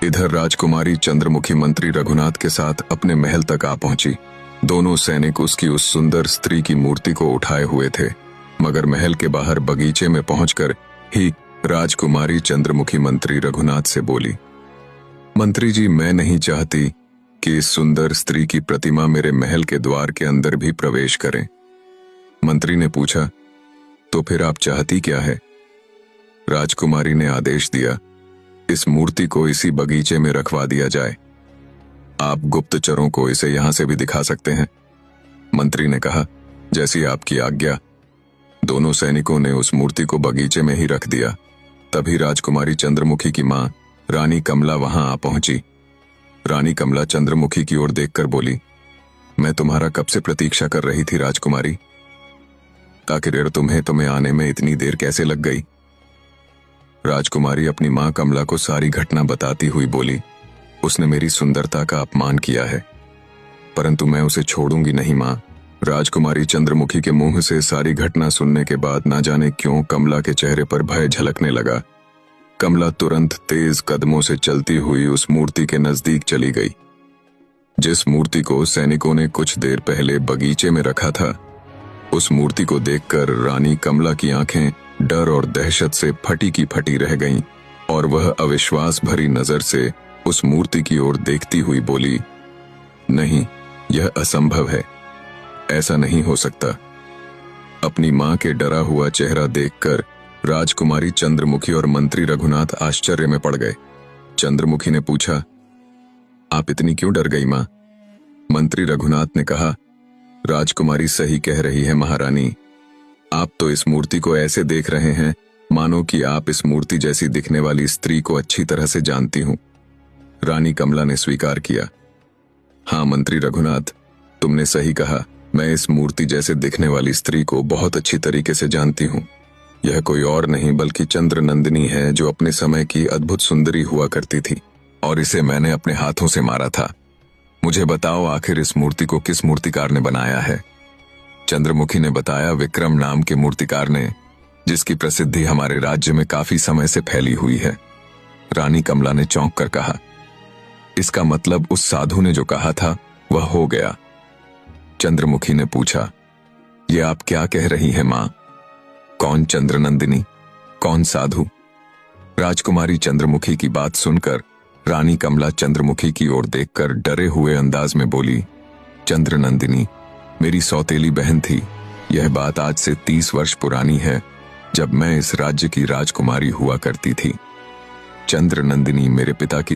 इधर राजकुमारी चंद्रमुखी मंत्री रघुनाथ के साथ अपने महल तक आ पहुंची। दोनों सैनिक उसकी उस सुंदर स्त्री की मूर्ति को उठाए हुए थे, मगर महल के बाहर बगीचे में पहुंचकर ही राजकुमारी चंद्रमुखी मंत्री रघुनाथ से बोली, मंत्री जी, मैं नहीं चाहती कि इस सुंदर स्त्री की प्रतिमा मेरे महल के द्वार के अंदर भी प्रवेश करे। मंत्री ने पूछा, तो फिर आप चाहती क्या है? राजकुमारी ने आदेश दिया, इस मूर्ति को इसी बगीचे में रखवा दिया जाए। आप गुप्तचरों को इसे यहां से भी दिखा सकते हैं। मंत्री ने कहा, जैसी आपकी आज्ञा। दोनों सैनिकों ने उस मूर्ति को बगीचे में ही रख दिया। तभी राजकुमारी चंद्रमुखी की मां रानी कमला वहां आ पहुंची। रानी कमला चंद्रमुखी की ओर देखकर बोली, मैं तुम्हारा कब से प्रतीक्षा कर रही थी राजकुमारी। आखिर तुम्हें आने में इतनी देर कैसे लग गई? राजकुमारी अपनी मां कमला को सारी घटना बताती हुई बोली, उसने मेरी सुंदरता का अपमान किया है, परंतु मैं उसे छोड़ूंगी नहीं मां। राजकुमारी चंद्रमुखी के मुंह से सारी घटना सुनने के बाद ना जाने क्यों कमला के चेहरे पर भय झलकने लगा। कमला तुरंत तेज कदमों से चलती हुई उस मूर्ति के नजदीक चली गई, जिस मूर्ति को सैनिकों ने कुछ देर पहले बगीचे में रखा था। उस मूर्ति को देखकर रानी कमला की आंखें डर और दहशत से फटी की फटी रह गईं और वह अविश्वास भरी नजर से उस मूर्ति की ओर देखती हुई बोली, नहीं, यह असंभव है, ऐसा नहीं हो सकता। अपनी मां के डरा हुआ चेहरा देखकर राजकुमारी चंद्रमुखी और मंत्री रघुनाथ आश्चर्य में पड़ गए। चंद्रमुखी ने पूछा, आप इतनी क्यों डर गई मां? मंत्री रघुनाथ ने कहा, राजकुमारी सही कह रही है महारानी, आप तो इस मूर्ति को ऐसे देख रहे हैं मानो कि आप इस मूर्ति जैसी दिखने वाली स्त्री को अच्छी तरह से जानती हूं। रानी कमला ने स्वीकार किया, हाँ मंत्री रघुनाथ, तुमने सही कहा, मैं इस मूर्ति जैसे दिखने वाली स्त्री को बहुत अच्छी तरीके से जानती हूं। यह कोई और नहीं बल्कि चंद्रनंदिनी है, जो अपने समय की अद्भुत सुंदरी हुआ करती थी और इसे मैंने अपने हाथों से मारा था। मुझे बताओ, आखिर इस मूर्ति को किस मूर्तिकार ने बनाया है? चंद्रमुखी ने बताया, विक्रम नाम के मूर्तिकार ने, जिसकी प्रसिद्धि हमारे राज्य में काफी समय से फैली हुई है। रानी कमला ने चौंक कर कहा, इसका मतलब उस साधु ने जो कहा था वह हो गया। चंद्रमुखी ने पूछा, ये आप क्या कह रही हैं मां? कौन चंद्रनंदिनी, कौन साधु? राजकुमारी चंद्रमुखी की बात सुनकर रानी कमला चंद्रमुखी की ओर देखकर डरे हुए अंदाज में बोली, चंद्रनंदिनी मेरी सौतेली बहन थी। यह बात आज से 30 वर्ष पुरानी है, जब मैं इस राज्य की राजकुमारी हुआ करती थी। चंद्रनंदिनी मेरे पिता की